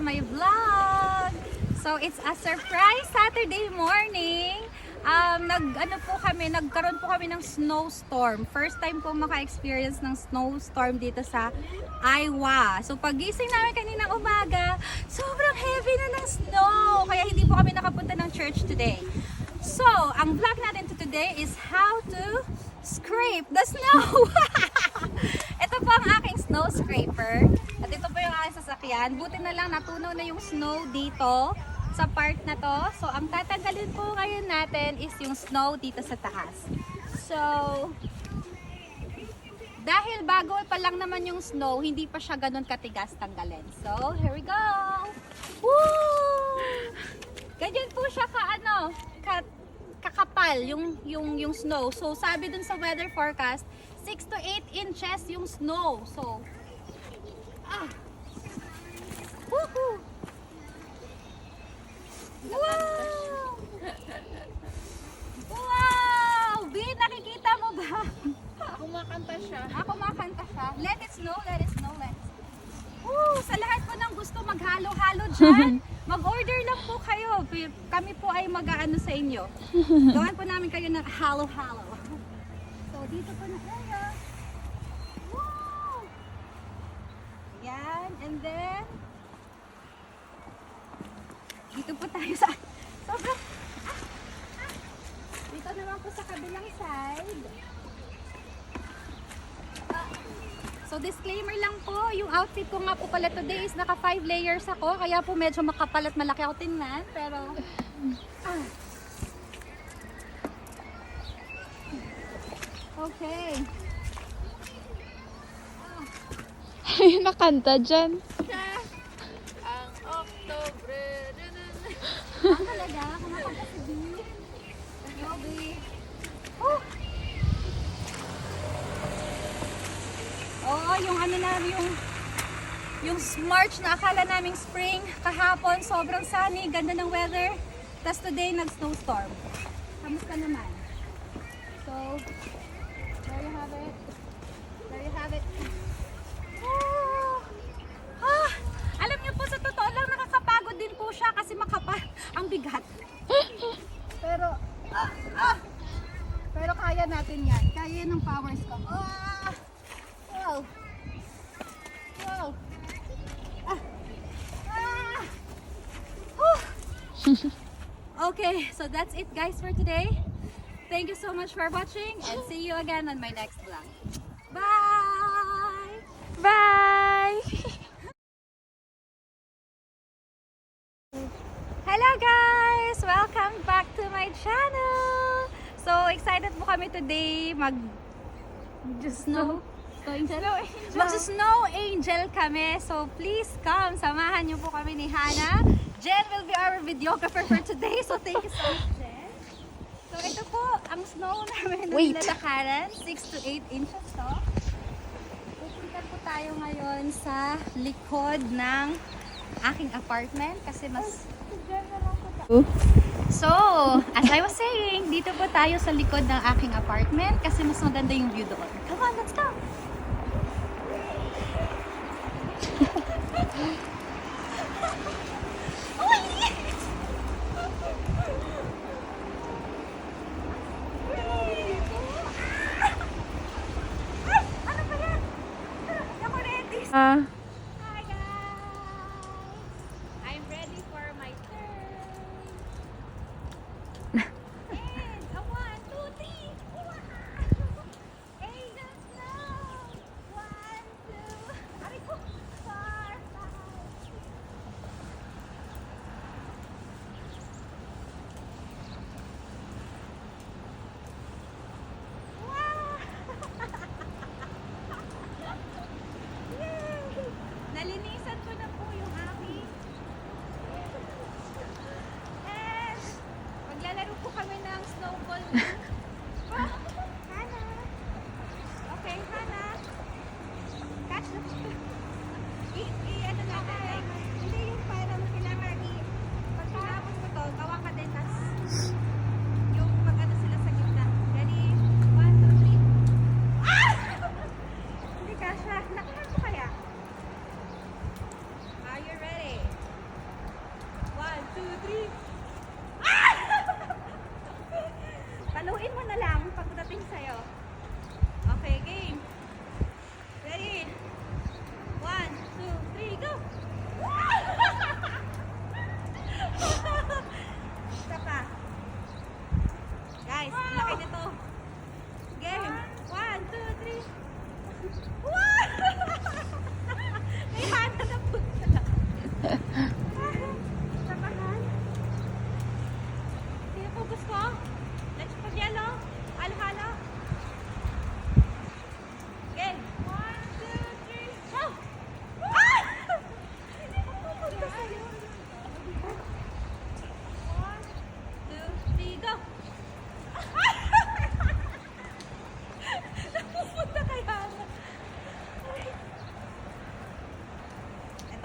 to my vlog. So it's a surprise Saturday morning. Nagkaroon po kami ng snowstorm. First time po maka-experience ng snowstorm dito sa Iowa. So pagising namin kaninang umaga, sobrang heavy na ng snow. Kaya hindi po kami nakapunta ng church today. So, ang vlog natin today is how to scrape the snow. Ito po ang aking snow scraper. At ito po yung aking sasakyan. Buti na lang natunaw na yung snow dito sa part na to. So, ang tatanggalin po ngayon natin is yung snow dito sa taas. So, dahil bago pa lang naman yung snow, hindi pa siya ganun katigas tanggalin. So, here we go! Woo! Ganyan po siya kakapal yung snow. So, sabi dun sa weather forecast, 6 to 8 inches yung snow. So, woohoo! Wow! Wow! Bin, nakikita mo ba? Kumakanta siya. Kumakanta siya. Let it snow, let it snow, let it snow. Woo! Sa lahat po ng gusto maghalo-halo dyan, mag-order lang po kayo. Kami po ay mag-aano sa inyo. Gawan po namin kayo ng halo-halo. So, dito po na area. Wow! Yan, and then dito po tayo sa sobrang dito naman po sa kabilang side. So disclaimer lang po, yung outfit ko nga po pala today is naka 5 layers ako, kaya po medyo makapal at malaki ako tingnan, pero okay. Ay, nakanta dyan. Ang Oktobre. Talaga? Kumakanta si B? Yobi. Oh! Oo, yung ano na, yung March na akala naming spring, kahapon, sobrang sunny, ganda ng weather. Tapos today, nag-snowstorm. Kamusta naman? So, there you have it. There you have it. Alam niyo po, sa totoo lang, nakakapagod din po siya kasi makapal ang bigat. Pero kaya natin yan. Kaya yan ng powers ko. Wow! Wow! Okay, so that's it guys for today. Thank you so much for watching and see you again on my next vlog. Bye! Bye! Hello guys! Welcome back to my channel! So excited po kami today mag-snow angel kami. So please come, samahan niyo po kami ni Hannah. Jen will be our videographer for today. So thank you so much, Jen. So ito po ang snow namin na nilalakaran, 6 to 8 inches to. Pupunta po tayo ngayon sa likod ng aking apartment kasi mas So, as I was saying, dito po tayo sa likod ng aking apartment kasi mas maganda yung view doon. Come on, let's go! Ano ba yan? Ako ready! Hi guys! I'm ready for my turn. And a 1, 2, 3. Angel snow. 1, 2. Aray ko. 4, 5. Wow! Yay! Nalinisan ko na po yung aking. And maglalaro po kami ng snowball. Hannah. Okay, Hannah. Catch the ano natin. Hindi yung parang kailangan pag tinapos mo to, gawa ka din. Tas yung mag-ano sila sa gitna. Ready? 1, 2, 3. Hindi ka siya. Nakahan ko kaya? Are you ready?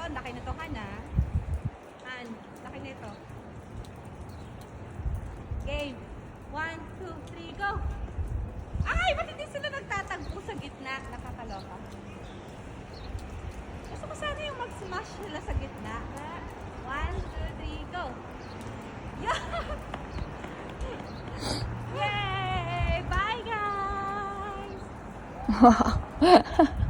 Ang laki nito, Hana. Han, laki nito. Game. 1, 2, 3, go! Ay, ba't hindi sila nagtatagpo sa gitna? Nakakaloka. Gusto ko sana yung mag-smash sila sa gitna. 1, 2, 3, go! Yeah! Yay! Bye, guys! Wow.